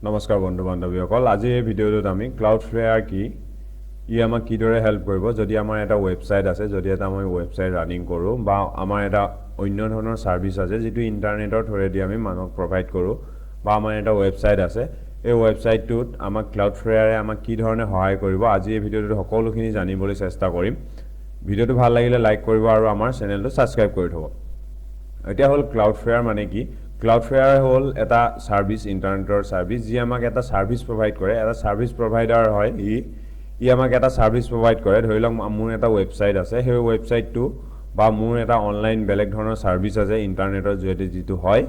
নমস্কাৰ বন্ধু বান্ধৱীসকল আজি এই ভিডিঅ'টোত আমি CloudFlare কি ই আমাক কিদৰে হেল্প কৰিব যদি আমাৰ এটা ৱেবছাইট আছে যদি এটা আমি ৱেবছাইট ৰানিং কৰো বা আমাৰ এটা অন্য ধৰণৰ সাৰ্ভিস আছে যেটো ইন্টাৰনেটৰ থ্ৰুৱেদি আমি মানুহক প্ৰভাইড কৰো বা আমাৰ এটা ৱেবছাইট আছে এই ৱেবছাইটটোত আমাক CloudFlare আমাক কি ধৰণে সহায় কৰিব আজি এই ভিডিঅ'টোত সকলোখিনি জানিবলৈ চেষ্টা কৰিম ভিডিঅ'টো ভাল লাগিলে লাইক কৰিব আৰু আমাৰ চেনেলটো সাবস্ক্ৰাইব কৰি থব এতিয়া হল CloudFlare মানে কি CloudFlare হল এটা সাৰ্ভিস ইন্টাৰনেটৰ সাৰ্ভিস যি আমাক এটা সাৰ্ভিস প্ৰভাইড কৰে এটা সাৰ্ভিস প্ৰভাইডাৰ হয় ই আমাক এটা সাৰ্ভিস প্ৰভাইড কৰে ধৰি লওক মোৰ এটা ওয়েবসাইট আছে সেই ওয়েবসাইটটো বা মোৰ এটা অনলাইন বেলেগ ধৰণৰ সাৰ্ভিস আছে ইন্টাৰনেটৰ জৰিয়তে যেটো হয়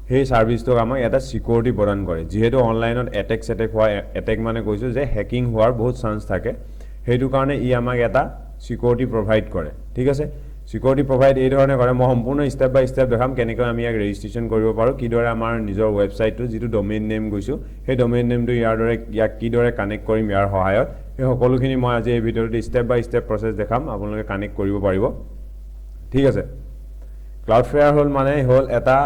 সেই সাৰ্ভিসটো আমাক এটা সিকিউৰিটি প্ৰদান কৰে যেহেতু অনলাইনত অ্যাটাক হয় অ্যাটাক মানে কৈছো যে হ্যাকিং হোৱাৰ বহুত চান্স থাকে হেতু কাৰণে ই আমাক এটা সিকিউৰিটি প্ৰভাইড কৰে ঠিক আছে সিকিউৰিটি প্ৰভাইড এই ধৰণে কৰে মই সম্পূৰ্ণ স্টেপ বাই স্টেপ দেখাম কেনেকৈ আমি ইয়াক ৰেজিষ্ট্ৰেচন কৰিব পাৰো কিদৰে আমাৰ নিজৰ ওয়েবসাইটটো যেটো ডোমেইন নেম গৈছো সেই ডোমেইন নেমটো ইয়াক কিদৰে কানেক্ট কৰিম ইয়াৰ সহায়ত এই সকলোখিনি মই আজি এই ভিডিঅ'টোত স্টেপ বাই স্টেপ প্ৰসেস দেখাম আপোনালোকে কানেক্ট কৰিব পাৰিব ঠিক আছে CloudFlare হল এটা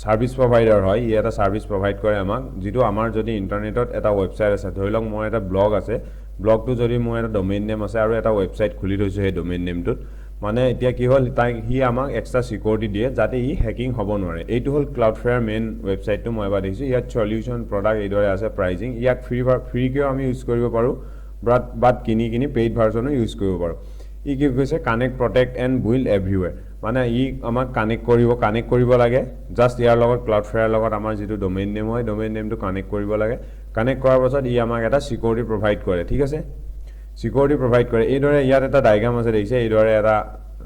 সাৰ্ভিস প্ৰভাইডাৰ হয় ই এটা সাৰ্ভিস প্ৰভাইড কৰে আমাক যেটো আমাৰ যদি ইন্টাৰনেটত এটা ওয়েবসাইট আছে ধৰি লওক মই এটা ব্লগ আছে ব্লগটো যদি মোৰ এটা ডোমেইন নেম আছে আৰু এটা ওয়েবসাইট খুলি থৈছো সেই ডোমেইন নেমটোত মানে এতিয়া কি হল হি আমাক এক্সট্ৰা সিকিউৰিটি দিয়ে যাতে ই হ্যাকিং হ'ব নোৱাৰে এইটো হল CloudFlare মেইন ওয়েবসাইটটো মই এবাৰ দেখিছো ইয়াত সলিউশন প্ৰডাক্ট এইদৰে আছে প্ৰাইজিং ইয়াক ফ্ৰী কেও আমি ইউজ কৰিব পাৰো বাট কিনি পেইড ভাৰ্সনো ইউজ কৰিব পাৰো ই কি কৈছে কানেক্ট প্ৰটেক্ট এণ্ড বিল্ড এভৰিৱেৰ মানে ই আমাক কানেক্ট কৰিব লাগে জাস্ট ইয়াৰ লগত CloudFlare লগত আমাৰ যেটো ডোমেইন নেম হয় ডোমেইন নেমটো কানেক্ট কৰিব লাগে কানেক্ট কৰাৰ পাছত ই আমাক এটা সিকিউৰিটি প্ৰভাইড কৰে ঠিক আছে সিকিউৰিটি প্ৰভাইড কৰে এইদৰে ইয়াত এটা ডায়াগ্ৰাম আছে দেখিছে এইদৰে এটা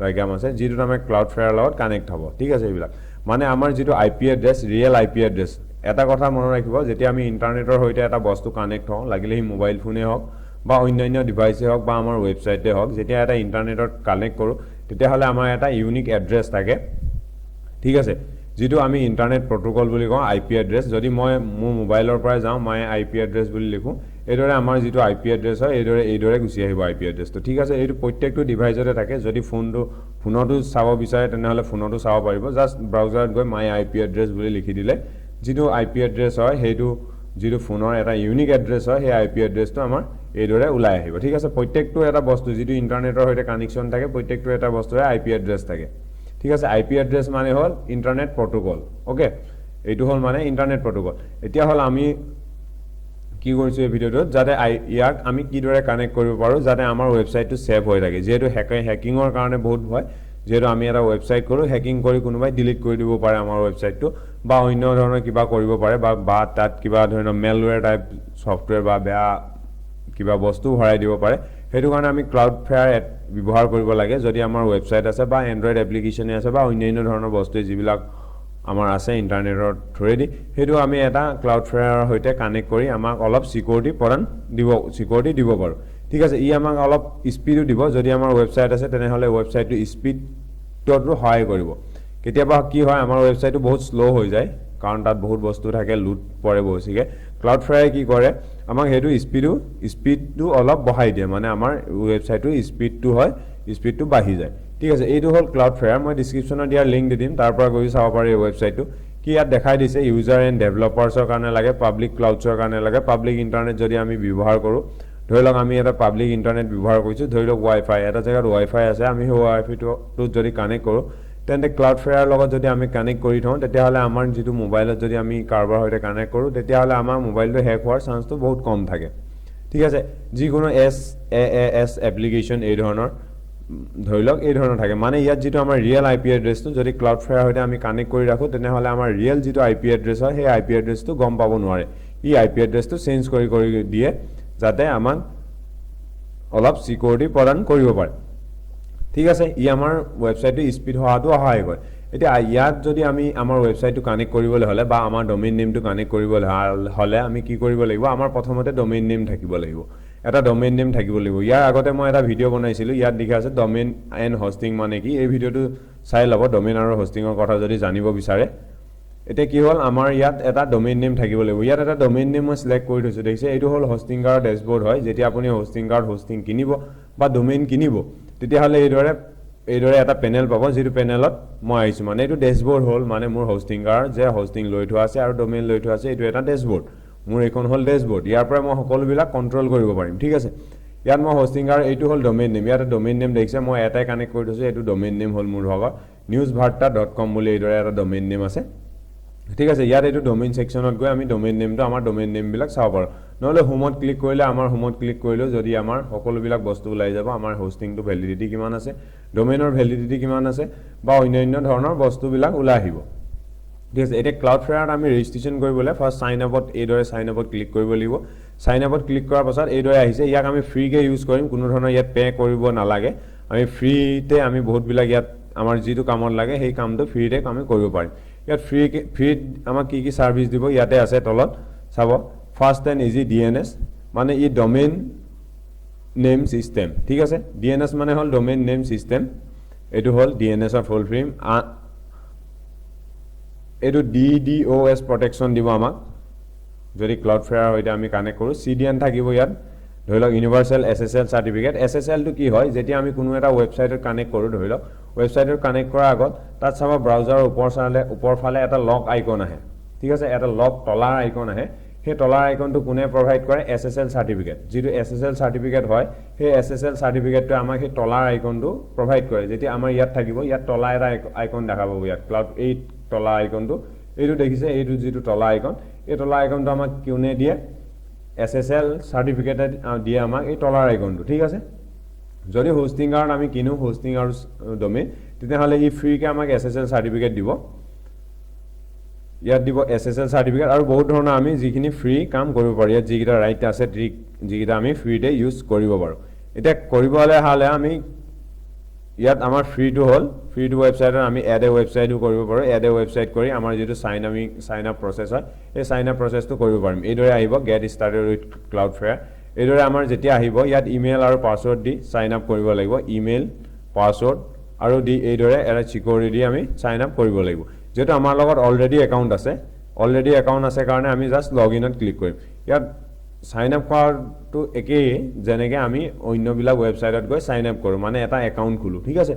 ডায়াগ্ৰাম আছে যেটো আমাৰ CloudFlare লগত কানেক্ট হ'ব ঠিক আছে এইবিলাক মানে আমাৰ যেটো IP address real IP address এটা কথা মনত ৰাখিব যেতিয়া আমি ইন্টাৰনেটৰ হৈতে এটা বস্তু কানেক্ট হওঁ লাগিলে হি মোবাইল ফোনে হওক বা অন্যান্য ডিভাইসে হওক বা আমাৰ ওয়েবসাইটে হওক যেতিয়া এটা ইন্টাৰনেটত কানেক্ট কৰো তেতিয়া হলে আমাৰ এটা ইউনিক এড্ৰেছ থাকে ঠিক আছে যেটো আমি ইন্টাৰনেট প্ৰটোকল বুলি কওঁ আইপি এড্ৰেছ যদি মই মোৰ মোবাইলৰ পৰা যাওঁ মই আইপি এড্ৰেছ বুলি লিখো এইদৰে আমাৰ যেটো আইপি এড্ৰেছ হয় এইদৰে গুছি আহিব আইপি এড্ৰেছটো ঠিক আছে এইটো প্ৰত্যেকটো ডিভাইসতে থাকে যদি ফোনটো চাব বিচাৰে তেনেহলে ফোনটো চাব পাৰিব জাস্ট ব্ৰাউজাৰত গৈ মাই আইপি এড্ৰেছ বুলি লিখি দিলে যেটো আইপি এড্ৰেছ হয় হেতু যেটো ফোনৰ এটা ইউনিক এড্ৰেছ হয় সেই আইপি এড্ৰেছটো আমাৰ এইদৰে ওলাই আহিব ঠিক আছে প্ৰত্যেকটো এটা বস্তু যেটো ইন্টাৰনেটৰ হৈতে কানেকচন থাকে প্ৰত্যেকটো এটা বস্তুৰে আইপি এড্ৰেছ থাকে ঠিক আছে আইপি এড্ৰেছ মানে হল ইন্টাৰনেট প্ৰটোকল ওকে এইটো হল মানে ইন্টাৰনেট প্ৰটোকল এতিয়া হল আমি কি কৰিছো এই ভিডিঅ'টোত যাতে ইয়াক আমি কিদৰে কানেক্ট কৰিব পাৰো যাতে আমাৰ ওয়েবসাইটটো সেভ হৈ থাকে যেহেতু হ্যাকিংৰ কাৰণে বহুত ভয় যেহেতু আমি এটা ওয়েবসাইট কৰো হ্যাকিং কৰি কোনোবাই ডিলিট কৰি দিব পাৰে আমাৰ ওয়েবসাইটটো বা অন্য ধৰণৰ কিবা কৰিব পাৰে বা তাত কিবা ধৰণৰ মেলৱেৰ টাইপ সফটৱেৰ বা বেয়া কিবা বস্তু ভৰাই দিব পাৰে হেতু কাৰণে আমি CloudFlare ব্যৱহাৰ কৰিব লাগে যদি আমাৰ ওয়েবসাইট আছে বা এন্ড্ৰইড এপ্লিকেশন আছে বা অন্যান্য ধৰণৰ বস্তু যিবিলাক আমাৰ আছে ইন্টাৰনেটৰ থ্ৰুৱেদি হেতু আমি এটা CloudFlare হৈতে কানেক্ট কৰি আমাক অলপ সিকিউৰিটি দিব পাৰো ঠিক আছে ই আমাক অলপ স্পিডো দিব যদি আমাৰ ওয়েবসাইট আছে তেনেহলে ওয়েবসাইটটো স্পিডটো সহায় কৰিব কেতিয়াবা কি হয় আমাৰ ওয়েবসাইটটো বহুত স্লো হৈ যায় কাৰণ তাত বহুত বস্তু থাকে লুট পৰে বহিকে CloudFlare কি কৰে আমাক হেতু স্পিডটো অলপ বঢ়াই দিয়ে মানে আমাৰ ওয়েবসাইটটো স্পিডটো বাঢ়ি যায় ঠিক আছে এইটো হল CloudFlare মই ডেসক্ৰিপচনত দিয়াৰ লিংক দি দিম তাৰ পৰা গৈ চাব পাৰি ওয়েবসাইটটো কি ইয়াত দেখাই দিছে ইউজাৰ এণ্ড ডেভেলপাৰছৰ কাৰণে লাগে পাব্লিক ক্লাউডছৰ কাৰণে লাগে পাব্লিক ইন্টাৰনেট যদি আমি ব্যৱহাৰ কৰো ধৰি লওক আমি এটা পাব্লিক ইন্টাৰনেট ব্যৱহাৰ কৰিছো ধৰি লওক ওয়াইফাই এটা জায়গাত ওয়াইফাই আছে আমি সেই ওয়াইফাইটো যদি কানেক্ট কৰো তেন্তে CloudFlare লগত যদি আমি কানেক্ট কৰি থওঁ তেতিয়া হলে আমাৰ যেটো মোবাইলত যদি আমি কাৰবাৰ হৈতে কানেক্ট কৰো তেতিয়া হলে আমাৰ মোবাইলটো হ্যাক হোৱাৰ চান্সটো বহুত কম থাকে ঠিক আছে যিকোনো এছ এপ্লিকেশন এই ধৰণৰ ধৰি লওক এই ধৰণৰ থাকে মানে ইয়াত যেটো আমাৰ ৰিয়েল আইপি এড্ৰেছটো যদি CloudFlare হৈতে আমি কানেক্ট কৰি ৰাখো তেনেহলে আমাৰ ৰিয়েল যেটো আইপি এড্ৰেছ হয় সেই আইপি এড্ৰেছটো গম পাব নোৱাৰে ই আইপি এড্ৰেছটো চেঞ্জ কৰি দিয়ে যাতে আমাক অলপ সিকিউৰিটি প্ৰদান কৰিব পাৰে ঠিক আছে ই আমাৰ ওয়েবসাইটটো স্পিড হোৱাটো সহায় কৰে এতিয়া ইয়াত যদি আমি আমাৰ ওয়েবসাইটটো কানেক্ট কৰিবলৈ হলে বা আমাৰ ডোমেইন নেমটো কানেক্ট কৰিবলৈ হলে আমি কি কৰিব লাগিব আমাৰ প্ৰথমতে ডোমেইন নেম থাকিব লাগিব এটা ডোমেইন নেম থাকিব লাগিব ইয়াৰ আগতে মই এটা ভিডিও বনাইছিলো ইয়াত লিখা আছে ডোমেইন এণ্ড হোষ্টিং মানে কি এই ভিডিওটো চাই লব ডোমেইন আৰু হোষ্টিংৰ কথা যদি জানিব বিচাৰে এটা কি হল আমাৰ ইয়াত এটা ডোমেইন নেম থাকিব লাগিব ইয়াত এটা ডোমেইন নেম মই সিলেক্ট কৰি থৈছো দেখিছে এইটো হল হোষ্টিংৰ ড্যাশবোৰ্ড হয় যেতিয়া আপুনি হোষ্টিং কিনিব বা ডোমেইন কিনিব তেতিয়া হলে এইদৰে এটা পেনেল পাব যেটো পেনেলত মই আইছো মানে এইটো ড্যাশবোৰ্ড হল মানে মোৰ হোষ্টিংৰ যে হোষ্টিং লৈ থোৱা আছে আৰু ডোমেইন লৈ থোৱা আছে এইটো এটা ড্যাশবোৰ্ড মোৰ এইখন হল ড্যাশবোৰ্ড ইয়াৰ পৰা মই সকলোবিলাক কন্ট্ৰোল কৰিব পাৰিম ঠিক আছে ইয়াত মই হোষ্টিং আৰু এইটো হল ডোমেইন নেম ইয়াত ডোমেইন নেম দেখিছে মই এটাই কানেক্ট কৰি থৈছো এইটো ডোমেইন নেম হল মোৰ ভাগৰ newsvarta.com বুলি এইদৰে এটা ডোমেইন নেম আছে ঠিক আছে ইয়াত এইটো ডোমেইন সেকশনত গৈ আমি ডোমেইন নেমটো আমাৰ ডোমেইন নেম বিলাক চাব পাৰো নহলে হোমত ক্লিক কৰিলে আমাৰ হোমত ক্লিক কৰিলে যদি আমাৰ সকলোবিলাক বস্তু ওলাই যাব আমাৰ হোষ্টিংটো ভ্যালিডিটি কিমান আছে ডোমেইনৰ ভ্যালিডিটি কিমান আছে বা অন্যান্য ধৰণৰ বস্তুবিলাক ওলাই আহিব ঠিক আছে এটা ক্লাউডফ্লেয়াৰত আমি ৰেজিষ্ট্ৰেচন কৰিবলৈ ফাৰ্স্ট সাইন আপত এইদৰে সাইন আপত ক্লিক কৰিব লাগিব সাইন আপত ক্লিক কৰাৰ পাছত এইদৰে আহিছে ইয়াক আমি ফ্ৰী কে ইউজ কৰিম কোনো ধৰণৰ ইয়াত পে কৰিব নালাগে আমি ফ্ৰীতে আমি বহুত বিলাক ইয়াত আমাৰ যেটো কামত লাগে সেই কামটো ফ্ৰীতে আমি কৰিব পাৰিম ইয়াত ফ্ৰী আমাক কি সাৰ্ভিস দিব ইয়াতে আছে তলত চাব ফাষ্ট এণ্ড ইজি ডিএনএছ মানে ই ডোমেইন নেম সিস্টেম ঠিক আছে ডিএনএছ মানে হল ডোমেইন নেম সিস্টেম এটো হল ডিএনএছ অফ ফুল ফৰ্ম এটো ডিডিওএস প্ৰটেকচন দিব আমাক যদি ক্লাউডফ্লেয়াৰ হইতে আমি কানেক্ট কৰো সিডিএন থাকিব ইয়াত ধৰিলক ইউনিভাৰ্সাল এসএসএল সাৰ্টিফিকেট এসএসএল টু কি হয় যেতিয়া আমি কোনো এটা ওয়েবসাইটত কানেক্ট কৰো ধৰিলক ওয়েবসাইটত কানেক্ট কৰাৰ আগত তাত চাবা ব্ৰাউজাৰৰ ওপৰ ফালে এটা লক আইকন আহে ঠিক আছে এটা লক তলাৰ আইকন আহে হে তলাৰ আইকনটো কোনে প্ৰভাইড কৰে এসএসএল সাৰ্টিফিকেট যেটো এসএসএল সাৰ্টিফিকেট হয় হে এসএসএল সাৰ্টিফিকেটটো আমাক হে তলাৰ আইকনটো প্ৰভাইড কৰে যেতিয়া আমাৰ ইয়াত থাকিব ইয়াত তলা এটা আইকন দেখাব ইয়াত ক্লাউড 8 তলা আইকনটো এইটো দেখিছে এইটো যেটো তলা আইকন এই তলা আইকনটো আমাক কিউনে দিয়ে এসএসএল সাৰ্টিফিকেট দিয়ে আমাক এই তলাৰ আইকনটো ঠিক আছে যদি হোষ্টিং কাৰণ আমি কিনো হোষ্টিং আৰু ডোমেইন তেতিয়াহলে ই ফ্ৰী কে আমাক এসএসএল সাৰ্টিফিকেট দিব ইয়াত দিব এসএসএল সাৰ্টিফিকেট আৰু বহুত ধৰণৰ আমি যিখিনি ফ্ৰী কাম কৰিব পাৰি ইয়াত যিকিটা ৰাইট আছে ট্ৰিক যিকিটা আমি ফ্ৰীতে ইউজ কৰিব পাৰো এটা কৰিবলে হালে আমি ইয়াত আমাৰ ফ্ৰী টু হল ফ্ৰী টু ওয়েবসাইটৰ আমি এড এ ওয়েবসাইটও কৰিব পাৰো এড এ ওয়েবসাইট কৰি আমাৰ যেটো সাইন আপ প্ৰসেস হয় এই সাইন আপ প্ৰসেসটো কৰিব পাৰিম এইদৰে আহিব গেট ষ্টাৰ্টেড উইথ ক্লাউডফ্লেয়াৰ এইদৰে আমাৰ যেতিয়া আহিব ইয়াত ইমেইল আৰু পাসওয়াৰ্ড দি সাইন আপ কৰিব লাগিব ইমেইল পাসওয়াৰ্ড আৰু দি এইদৰে এটা সিকিউৰিটি দি আমি সাইন আপ কৰিব লাগিব যেটো আমাৰ লগত অলৰেডি একাউন্ট আছে কাৰণে আমি জাস্ট লগইনত ক্লিক কৰিম ইয়াত সাইন আপ কৰাটো একেই যেনেকে আমি অন্যবিলাক ওয়েবসাইটত গৈ সাইন আপ কৰো মানে এটা একাউন্ট খুলো ঠিক আছে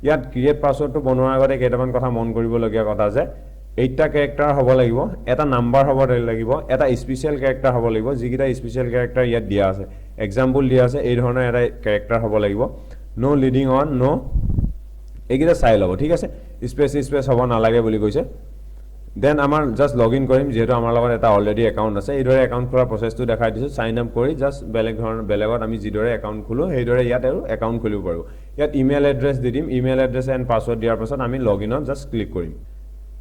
ইয়াত ক্ৰিয়েট পাসওয়াৰ্ডটো বনোৱাৰ আগতে কেইটামান কথা মন কৰিব লগিয়া কথা যে এইটা ক্যাৰেক্টাৰ হ'ব লাগিব এটা নাম্বাৰ হ'ব লাগিব এটা স্পেশাল ক্যাৰেক্টাৰ হ'ব লাগিব যিকিটা স্পেশাল ক্যাৰেক্টাৰ ইয়াত দিয়া আছে এক্সাম্পল দিয়া আছে এই ধৰণৰ এটা ক্যাৰেক্টাৰ হ'ব লাগিব নো লিডিং অন নো এইকিটা চাই লব ঠিক আছে স্পেস হ'ব নালাগে বুলি কৈছে দেন আমাৰ জাস্ট লগইন কৰিম যেটো আমাৰ লগত এটা অলৰেডি একাউন্ট আছে এইদৰে একাউন্ট খোলা প্ৰসেসটো দেখাই দিছো সাইন আপ কৰি জাস্ট বেলেগত আমি যিদৰে একাউন্ট খুলো সেইদৰে ইয়াত আৰু একাউন্ট খুলিব পাৰো ইয়াত ইমেইল এড্ৰেছ দি দিম ইমেইল এড্ৰেছ এণ্ড পাসওয়াৰ্ড দিয়াৰ পাছত আমি লগইনত জাস্ট ক্লিক কৰিম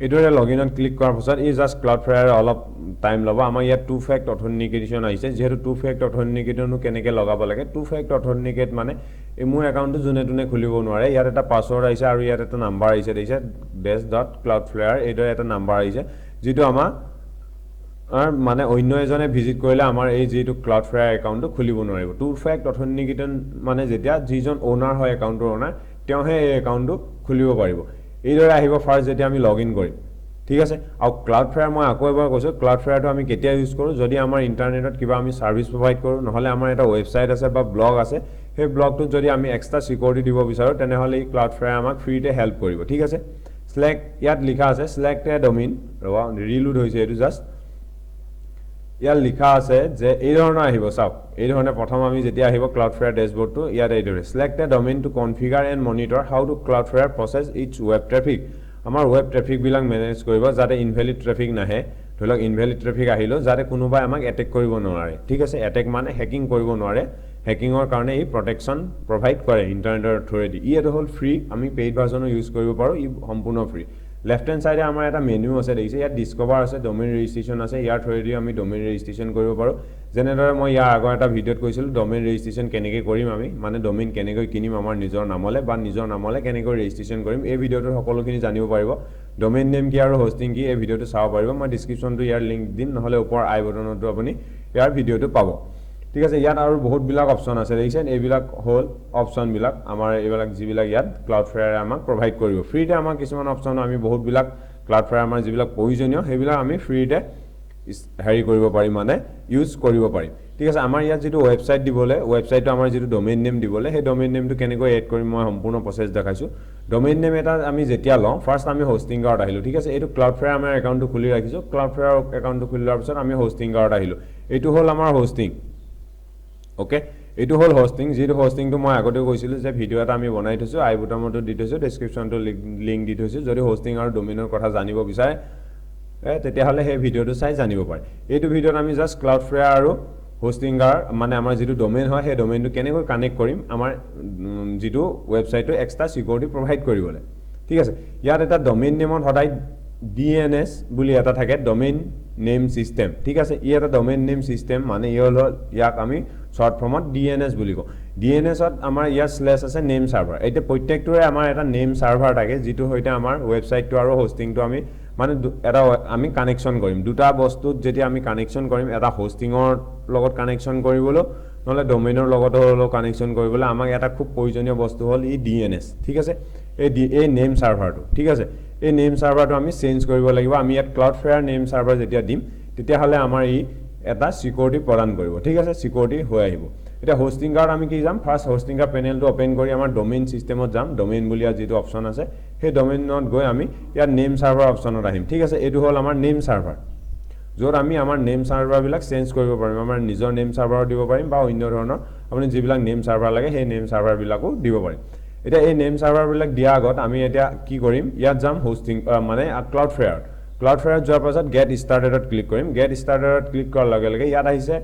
এইদৰে লগইনত ক্লিক কৰাৰ পাছত ই জাস্ট ক্লাউডফ্লেয়াৰ অলপ টাইম লব আমাৰ ইয়াত টু ফেক্ট অথেন্টিকেশন আহিছে যেহেতু টু ফেক্ট অথেন্টিকেটনো কেনেকে লগাব লাগে টু ফেক্ট অথেন্টিকেট মানে এই মোৰ একাউন্টটো জুনে তুনে খুলিব নোৱাৰে ইয়াত এটা পাসওয়াৰ্ড আহিছে আৰু ইয়াত এটা নাম্বাৰ আহিছে দেখিছে dash.cloudflare এইদৰে এটা নাম্বাৰ আহিছে যেটো আমাৰ মানে অন্য এজনে ভিজিট কৰিলে আমাৰ এই যেটো ক্লাউডফ্লেয়াৰ একাউন্টটো খুলিব নোৱাৰিব টু ফেক্ট অথেন্টিকেটন মানে যেতিয়া যিজন ওনাৰ হয় একাউন্টৰ ওনাৰ তেওঁহে এই একাউন্টটো খুলিব পাৰিব এইদৰে আহিব ফাৰ্স্ট যেতিয়া আমি লগইন কৰিম ঠিক আছে আৰু ক্লাউডফ্লেয়াৰ মই আকৌ এবাৰ কৈছো ক্লাউডফ্লেয়াৰটো আমি কেতিয়া ইউজ কৰো যদি আমাৰ ইন্টাৰনেটত কিবা আমি সাৰ্ভিস প্ৰভাইড কৰো নহলে আমাৰ এটা ওয়েবসাইট আছে বা ব্লগ আছে সেই ব্লগটো যদি আমি এক্সট্ৰা সিকিউৰিটি দিব বিচাৰো তেনেহলে এই ক্লাউডফ্লেয়াৰ আমাক ফ্ৰীতে হেল্প কৰিব ঠিক আছে সিলেক্ট ইয়াত লিখা আছে সিলেক্ট এ ডোমেইন ৰবা ৰিলোড হৈছে এটো জাস্ট ইয়াত লিখা আছে যে এই ধৰণৰ আহিব চাওক এই ধৰণে প্ৰথম আমি যেতিয়া আহিব ক্লাউডফ্লেয়াৰ ড্যাশবোৰ্ডটো ইয়াত এইদৰে select a domain to configure and monitor how to Cloudflare process each web traffic আমাৰ ৱেব ট্ৰাফিক বিলাক মেনেজ কৰিব যাতে ইনভ্যালিড ট্ৰাফিক নাহে ধৰক ইনভ্যালিড ট্ৰাফিক আহিলো যাতে কোনোবাই আমাক এটেক কৰিব নোৱাৰে ঠিক আছে এটেক মানে হ্যাকিং কৰিব নোৱাৰে হ্যাকিংৰ কাৰণে ই প্ৰটেকচন প্ৰভাইড কৰে ইন্টাৰনেটৰ থ্ৰুদি ই এটা হল ফ্ৰী আমি পেইড ভাৰ্জনো ইউজ কৰিব পাৰো ই সম্পূৰ্ণ ফ্ৰী লেফট হ্যান্ড সাইডে আমাৰ এটা মেনু আছে দেখিছে ইয়াত ডিসকভাৰ আছে ডোমেইন ৰেজিষ্ট্ৰেচন আছে ইয়াৰ থ্ৰুদি আমি ডোমেইন ৰেজিষ্ট্ৰেচন কৰিব পাৰো যেনেদৰে মই ইয়াৰ আগৰ এটা ভিডিঅত কৈছিল ডোমেইন ৰেজিষ্ট্ৰেচন কেনেকৈ কৰিম আমি মানে ডোমেইন কেনেকৈ কিনিম আমাৰ নিজৰ নামলে বা নিজৰ নামলে কেনেকৈ ৰেজিষ্ট্ৰেচন কৰিম এই ভিডিঅটোৰ সকলোখিনি জানিব পাৰিব ডোমেইন নেম কি আৰু হোষ্টিং কি এই ভিডিঅটো চাব পাৰিব মই ডেসক্ৰিপচনটো ইয়াৰ লিংক দিম নহলে ওপৰ আই বটনটো আপুনি ইয়াৰ ভিডিঅটো পাব ঠিক আছে ইয়াত আৰু বহুত বিলাক অপচন আছে দেখিছেন এইবিলাক হল অপচন বিলাক আমাৰ এইবিলাক যিবিলাক ইয়াত ক্লাউডফ্লেয়াৰ আমাক প্ৰভাইড কৰিব ফ্ৰীতে আমাক কিছুমান অপচন আমি বহুত বিলাক ক্লাউডফ্লেয়াৰ আমাৰ যিবিলাক প্ৰয়োজনীয় সেইবিলাক আমি ফ্ৰীতে হেৰি কৰিব পাৰিম মানে ইউজ কৰিব পাৰিম ঠিক আছে আমাৰ ইয়াত যেটো ওয়েবসাইট দিবলে ওয়েবসাইটটো আমাৰ যেটো ডোমেইন নেম দিবলে সেই ডোমেইন নেমটো কেনেকৈ এড কৰিম মই সম্পূৰ্ণ প্ৰসেস দেখাইছো ডোমেইন নেম এটা আমি যেতিয়া লওঁ ফাৰ্স্ট আমি হোস্টিং গাৰ্ড আহিলো ঠিক আছে এইটো CloudFlare আমাৰ একাউন্টটো খুলি ৰাখিছো CloudFlare একাউন্টটো খুলিৱাৰ পিছত আমি হোস্টিং গাৰ্ড আহিলো এইটো হল আমাৰ হোস্টিং ওকে এইটো হল হোস্টিং যেটো হোস্টিংটো মই আগতে কৈছিলো যে ভিডিও এটা আমি বনাই থৈছো আই বুটামটো দি থৈছো ডেসক্ৰিপচনটো লিংক দি থৈছো যদি হোস্টিং আৰু ডোমেইনৰ কথা জানিব বিচাৰে তেতিয়া হলে হে ভিডিওটো চাই জানিব পাৰে এইটো ভিডিওত আমি জাস্ট CloudFlare আৰু হোস্টিং গাৰ্ড মানে আমাৰ যেটো ডোমেইন হয় হে ডোমেইনটো কেনেকৈ কানেক্ট কৰিম আমাৰ যেটো ওয়েবসাইটটো এক্সট্ৰা সিকিউৰিটি প্ৰভাইড কৰিবলে ঠিক আছে ইয়াত এটা ডোমেইন নেমত হদাই DNS বুলি এটা থাকে ডোমেইন নেম সিস্টেম ঠিক আছে ই এটা ডোমেইন নেম সিস্টেম মানে ইয়াক আমি শর্ট ফর্মত DNS বুলি কও DNS ত আমাৰ ইয়াৰ স্ল্যাশ আছে নেম সাৰ্ভাৰ এটা প্ৰত্যেকটোৰে আমাৰ এটা নেম সাৰ্ভাৰ থাকে যেটো হইতে আমাৰ ওয়েবসাইটটো আৰু হোস্টিংটো আমি মানে এটা আমি কানেকশন কৰিম দুটা বস্তুত যেতিয়া আমি কানেকশন কৰিম এটা হোস্টিংৰ লগত কানেকশন কৰিবলৈ নহলে ডোমেইনৰ লগত হলো কানেকশন কৰিবলৈ আমাক এটা খুব প্ৰয়োজনীয় বস্তু হল ই DNS ঠিক আছে এই নেম সাৰ্ভাৰটো ঠিক আছে এই নেম সাৰ্ভাৰটো আমি চেঞ্জ কৰিব লাগিব আমি ইয়াত CloudFlare নেম সাৰ্ভাৰ যেতিয়া দিম তেতিয়া হলে আমাৰ ই এটা সিকিউৰিটি প্ৰদান কৰিব ঠিক আছে সিকিউৰিটি হৈ আহিব এটা হোস্টিং গাৰ্ড আমি কি যাম ফাৰ্স্ট হোস্টিং গাৰ্ড পেনেলটো ওপেন কৰি আমাৰ ডোমেইন সিস্টেমত যাম ডোমেইন বুলি যেটো অপচন আছে সেই ডোমেইনত গৈ আমি ইয়াত নেম সাৰ্ভাৰ অপচনত আহিম ঠিক আছে এটো হল আমাৰ নেম সাৰ্ভাৰ যত আমি আমাৰ নেম সাৰ্ভাৰ বিলাক চেঞ্জ কৰিব পাৰিম আমাৰ নিজৰ নেম সাৰ্ভাৰ দিব পাৰিম বা অন্য ধৰণৰ আপুনি যিবিলাক নেম সাৰ্ভাৰ লাগে সেই নেম সাৰ্ভাৰ বিলাকো দিব পাৰিম এটা এই নেম সাৰ্ভাৰ বিলাক দিয়া আগত আমি এটা কি কৰিম ইয়াত যাম হোস্টিং মানে CloudFlare যোৱাৰ পাছত গেট ষ্টাৰ্টেডত ক্লিক কৰিম গেট ষ্টাৰ্টেডত ক্লিক কৰাৰ লগে লগে ইয়াত আহিছে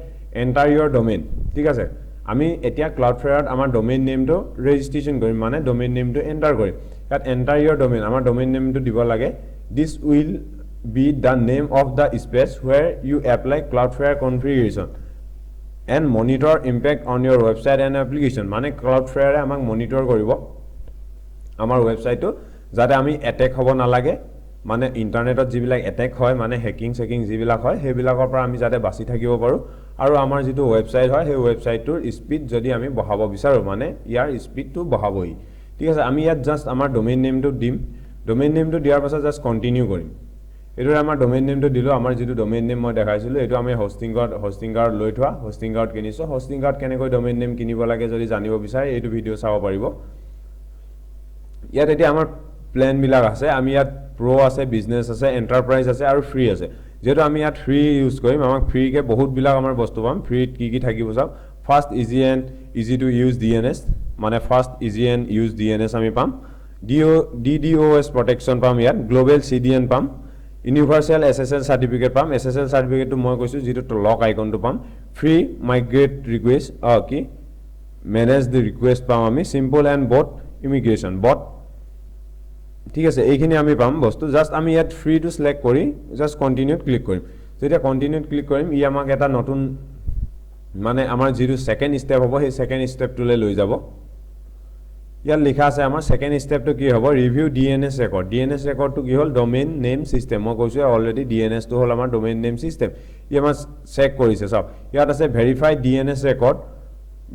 এন্টাৰ ইওৰ ডোমেইন ঠিক আছে আমি এতিয়া CloudFlare আমাৰ ডোমেইন নেমটো ৰেজিষ্ট্ৰেচন কৰিম মানে ডোমেইন নেমটো এন্টাৰ কৰিম ইয়াত এন্টাৰ ইওৰ ডোমেইন আমাৰ ডোমেইন নেমটো দিব লাগে this will be the name of the space where you apply CloudFlare configuration and monitor impact on your website and application মানে CloudFlare আমাক মনিটৰ কৰিব আমাৰ ওয়েবসাইটটো যাতে আমি অ্যাটাক হ'ব না লাগে মানে ইন্টাৰনেটত যিবিলাক অ্যাটাক হয় মানে হ্যাকিং যিবিলাক হয় হেবিলাকৰ পৰা আমি যাতে বাচি থাকিব পাৰো আৰু আমাৰ যেটো ওয়েবসাইট হয় সেই ওয়েবসাইটটোৰ স্পিড যদি আমি বঢ়াব বিচাৰো মানে ইয়াৰ স্পিডটো বঢ়াবই ঠিক আছে আমি ইয়াত জাস্ট আমাৰ ডোমেইন নেমটো দিম ডোমেইন নেমটো দিয়াৰ পাছত জাস্ট কন্টিনিউ কৰিম এটো আমাৰ ডোমেইন নেমটো দিলো আমাৰ যেটো ডোমেইন নেম মই দেখাইছিলো এটো আমি হোস্টিং গাৰ্ড লৈ থোৱা হোস্টিং গাৰ্ড কিনিছো হোস্টিং গাৰ্ড কেনেকৈ ডোমেইন নেম কিনিব লাগে যদি জানিব বিচাৰে এটো ভিডিও চাব পাৰিব ইয়াত এতিয়া আমাৰ প্ল্যান বিলাক আছে আমি ইয়াত প্ৰো আছে বিজনেস আছে এন্টাৰপ্ৰাইজ আছে আৰু ফ্ৰী আছে যেটো আমি ইয়াত ফ্ৰী ইউজ কৰিম আমাক ফ্ৰী কে বহুত বিলাক আমাৰ বস্তু পাম ফ্ৰীত কি থাকিব সব first easy to use DNS মানে first easy and use DNS আমি পাম DDoS প্ৰটেকচন পাম ইয়াত গ্লোবাল CDN পাম ইউনিভাৰ্সাল SSL সাৰ্টিফিকেট পাম SSL সাৰ্টিফিকেটটো মই কৈছো যেটো লক আইকনটো পাম ফ্ৰী মাইগ্ৰেট ৰিকুৱেষ্ট কি মেনেজ দি ৰিকুৱেষ্ট পাম আমি সিম্পল এন্ড বট ইমিগ্ৰেশন বট ঠিক আছে এইখিনি আমি পাম বস্তু জাস্ট আমি ইয়াত ফ্ৰী টু সিলেক্ট কৰি জাস্ট কন্টিনিউত ক্লিক কৰিম যেতিয়া কন্টিনিউত ক্লিক কৰিম ই আমাক এটা নতুন মানে আমাৰ যেটো সেকেন্ড স্টেপ হ'ব সেই সেকেন্ড স্টেপটোলে লৈ যাব ইয়াত লিখা আছে আমাৰ সেকেন্ড স্টেপটো কি হ'ব ৰিভিউ DNS ৰেকৰ্ডটো কি হ'ল ডোমেইন নেম সিস্টেম মই কৈছো অলৰেডি DNS টো হ'ল আমাৰ ডোমেইন নেম সিস্টেম ই আমাৰ চেক কৰিছে সব ইয়াত আছে verify DNS record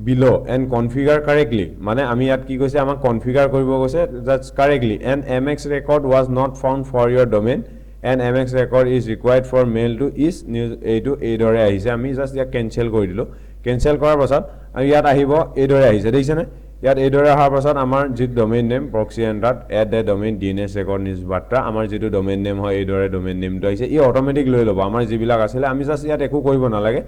below and configure correctly মানে আমি ইয়াত কি কৈছে আমাক কনফিগাৰ কৰিব কৈছে that's correctly and MX record was not found for your domain and MX record is required for mail to is news এইটো এইদৰে আহিছে আমি জাস্ট ইয়াক কেনসেল কৰি দিলো কেনসেল কৰাৰ পাছত আমি ইয়াত আহিব এইদৰে আহিছে দেখিছেনে ইয়াত এইদৰে অহাৰ পাছত আমাৰ যি domain name proxy entered add the domain DNS record news বাৰ্তা আমাৰ যেটো ডোমেইন নেম হয় এইদৰে ডোমেইন নেমটো আহিছে ই অটোমেটিক লৈ ল'ব আমাৰ যিবিলাক আছিল আমি জাস্ট ইয়াত একো কৰিব নালাগে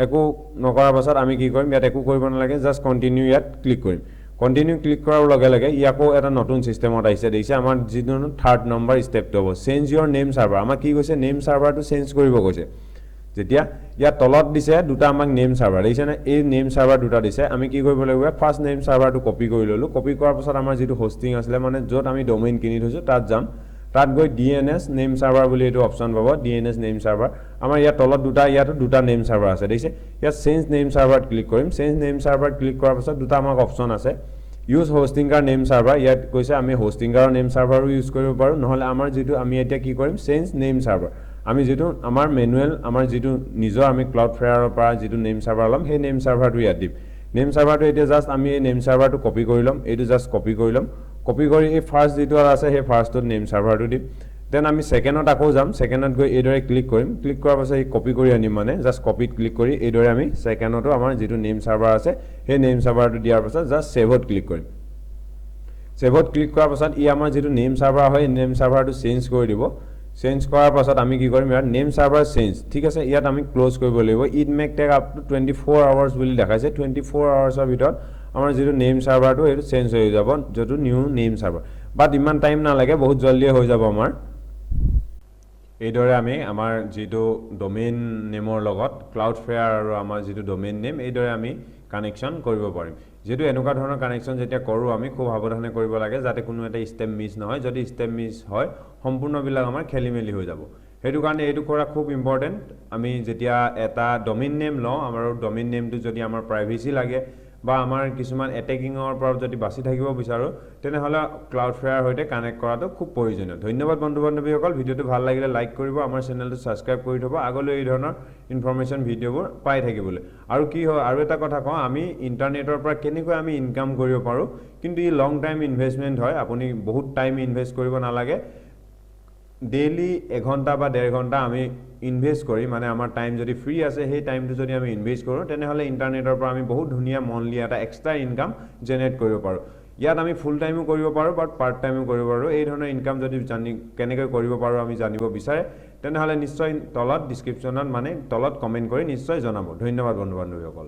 একো নকৰাৰ পাছত আমি কি কৰিম ইয়াত একো কৰিব নালাগে জাস্ট কন্টিনিউ ইয়াত ক্লিক কৰিম কন্টিনিউ ক্লিক কৰাৰ লগে লগে ইয়াকো এটা নতুন সিস্টেমত আহিছে দেখিছে আমাৰ যেটো থাৰ্ড নম্বৰ স্টেপটো হ'ব চেঞ্জ ইওৰ নেম সাৰ্ভাৰ আমাৰ কি কৈছে নেম সাৰ্ভাৰটো চেঞ্জ কৰিব কৈছে যেতিয়া ইয়াত তলত দিছে দুটা আমাক নেম সাৰ্ভাৰ দেখিছে না এই নেম সাৰ্ভাৰ দুটা দিছে আমি কি কৰিব লাগিব ফাৰ্স্ট নেম সাৰ্ভাৰটো কপি কৰি ললো কপি কৰাৰ পাছত আমাৰ যেটো হোস্টিং আছিল মানে যত আমি ডোমেইন কিনি থৈছো তাত যাম তাত গৈ DNS নেম সাৰ্ভাৰ বুলি এটো অপচন পাব DNS নেম সাৰ্ভাৰ আমাৰ ইয়াত তলত দুটা নেম সাৰ্ভাৰ আছে দেখিছে ইয়াত চেঞ্জ নেম সাৰ্ভাৰত ক্লিক কৰিম চেঞ্জ নেম সাৰ্ভাৰত ক্লিক কৰাৰ পাছত দুটা আমাক অপচন আছে ইউজ হোস্টিংৰ নেম সাৰ্ভাৰ ইয়াত কৈছে আমি হোস্টিংৰ নেম সাৰ্ভাৰো ইউজ কৰিব পাৰো নহলে আমাৰ যেটো আমি এতিয়া কি কৰিম চেঞ্জ নেম সাৰ্ভাৰ আমি যেটো আমাৰ ম্যানুৱেল আমাৰ যেটো নিজৰ আমি CloudFlare পৰা যেটো নেম সাৰ্ভাৰ লম সেই নেম সাৰ্ভাৰটো ইয়াত দিম নেম সাৰ্ভাৰটো এতিয়া জাস্ট আমি এই নেম সাৰ্ভাৰটো কপি কৰি লম এইটো জাস্ট কপি কৰি লম কপি কৰি এই ফাৰ্স্ট যেটো আছে সেই ফাৰ্স্টৰ নেম সাৰ্ভাৰটো দিম দেন আমি সেকেন্ডত আকৌ যাম সেকেন্ডত গৈ এইদৰে ক্লিক কৰিম ক্লিক কৰাৰ পাছত এই কপি কৰি আনিম মানে জাস্ট কপিত ক্লিক কৰি এইদৰে আমি সেকেন্ডতো আমাৰ যেটো নেম সাৰ্ভাৰ আছে সেই নেম সাৰ্ভাৰটো দিয়াৰ পাছত জাস্ট সেভত ক্লিক কৰিম সেভত ক্লিক কৰাৰ পাছত ই আমাৰ যেটো নেম সাৰ্ভাৰ হয় নেম সাৰ্ভাৰটো চেঞ্জ কৰি দিব চেঞ্জ কৰাৰ পাছত আমি কি কৰিম ইয়াত নেম সাৰ্ভাৰ চেঞ্জ ঠিক আছে ইয়াত আমি ক্লোজ কৰিব লাগিব it make take up to 24 hours বুলি দেখাইছে 24 আৱাৰ্সৰ ভিতৰত আমাৰ যেটো নেম সাৰ্ভাৰটো এটো চেঞ্জ হৈ যাব যেটো নিউ নেম সাৰ্ভাৰ বাট ইমান টাইম না লাগে বহুত জলদি হৈ যাব আমাৰ এইদৰে আমি আমাৰ যেটো ডোমেইন নেমৰ লগত CloudFlare আৰু আমাৰ যেটো ডোমেইন নেম এইদৰে আমি কানেকশন কৰিব পাৰিম যেটো এনেকুৱা ধৰণৰ কানেকশন যেতিয়া কৰো আমি খুব সাৱধানে কৰিব লাগে যাতে কোনো এটা স্টেপ মিছ নহয় যদি স্টেপ মিছ হয় সম্পূৰ্ণ বিলাক আমাৰ খেলিমেলি হৈ যাব হেতু কাৰণে এটো কৰা খুব ইম্পৰ্টেন্ট আমি যেতিয়া এটা ডোমেইন নেম লওঁ আমাৰ ডোমেইন নেমটো যদি আমাৰ প্ৰাইভেসি লাগে বা আমাৰ কিছুমান এটেকিংৰ পৰা যদি বাছি থাকিব বিচাৰো তেনে হলে CloudFlare হৈতে কানেক্ট কৰাটো খুব প্ৰয়োজনীয় ধন্যবাদ বন্ধু-বান্ধৱীসকল ভিডিওটো ভাল লাগিলে লাইক কৰিব আমাৰ চেনেলটো সাবস্ক্ৰাইব কৰি থব আগলৈ এই ধৰণৰ ইনফৰমেশন ভিডিওবোৰ পাই থাকিবলৈ আৰু কি হয় আৰু এটা কথা কওঁ আমি ইন্টাৰনেটৰ পৰা কেনেকৈ আমি ইনকাম কৰিব পাৰো কিন্তু ই লং টাইম ইনভেষ্টমেন্ট হয় আপুনি বহুত টাইম ইনভেষ্ট কৰিব নালাগে ডেইলি 1 ঘন্টা বা 1.5 ঘন্টা আমি ইনভেষ্ট কৰি মানে আমাৰ টাইম যদি ফ্ৰী আছে সেই টাইমটো যদি আমি ইনভেষ্ট কৰো তেনে হলে ইন্টাৰনেটৰ পৰা আমি বহুত ধুনিয়া মনলি এটা এক্সট্ৰা ইনকাম জেনাৰেট কৰিব পাৰো ইয়াত আমি ফুল টাইমও কৰিব পাৰো বাট পাৰ্ট টাইমও কৰিব পাৰো এই ধৰণৰ ইনকাম যদি জানি কেনেকৈ কৰিব পাৰো আমি জানিব বিচাৰে তেনে হলে নিশ্চয় তলত ডেসক্ৰিপচনত মানে তলত কমেন্ট কৰি নিশ্চয় জনাব ধন্যবাদ বন্ধু-বান্ধৱীসকল